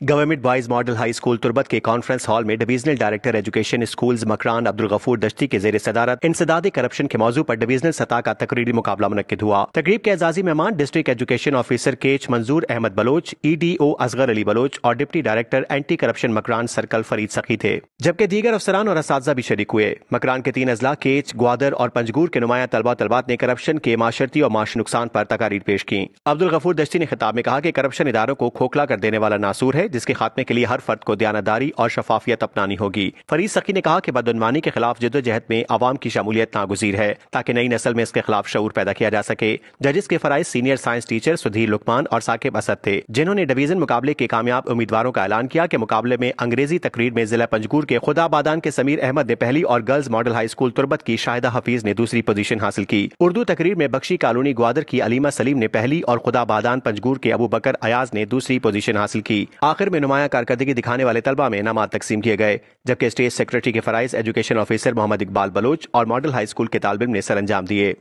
Government boys model high school Turbat के conference hall में divisional director education schools Makran Abdul Ghafoor Dashti के जेर सदारत इंसदाद करप्शन के मौजू पर डिवीजनल सतह का तकरीरी मुकाबला मुनक्किद हुआ। तकरीब के एजाजी मेहमान district education officer Kech Manzoor Ahmed Baloch, EDO Asghar Ali Baloch और deputy director anti corruption Makran circle Farid Sakhi थे, जबकि दीगर अफसरान और असातिज़ा भी शरीक हुए। मकरान के 3 अजला केच, ग्वादर और पंजगूर के नुमाया तलबा तलबात ने करप्शन के माशरती और माशी नुकसान पर तकारीर पेश की। अब्दुल गफूर दश्ती ने खिताब में कहा कि करप्शन इदारों को खोखला कर देने वाला नासूर है, जिसके खात्मे के लिए हर फर्द को दयानतदारी और शफाफियत अपनानी होगी। फरीद सखी ने कहा कि बदउनवानी के खिलाफ जद्दोजहद में आवाम की शमूलियत नागुज़ीर है, ताकि नई नस्ल में इसके खिलाफ शऊर पैदा किया जा सके। जजिस के फराइज senior science teacher Sudhir Luqman और साकिब असद थे, जिन्होंने डिवीजन मुकाबले के कामयाब उम्मीदवारों का ऐलान किया कि मुकाबले में अंग्रेजी तकरीर में जिला पंजगूर के खुदाबादान के समीर अहमद ने पहली और girls model high school Turbat की शाहिदा हफीज ने दूसरी पोजीशन हासिल की। उर्दू तकरीर में बख्शी कॉलोनी ग्वादर की अलीमा सलीम ने पहली और खुदाबादान पंजगूर के अबू बकर अयाज ने दूसरी पोजीशन हासिल की। आखिर में नुमाया कारकर्दगी दिखाने वाले तलबा में इनामात तकसीम किए गए, जबकि स्टेट सेक्रेटरी के फराइज एजुकेशन ऑफिसर मोहम्मद इकबाल बलोच और मॉडल हाई स्कूल के तालिब इल्म ने सर अंजाम दिए।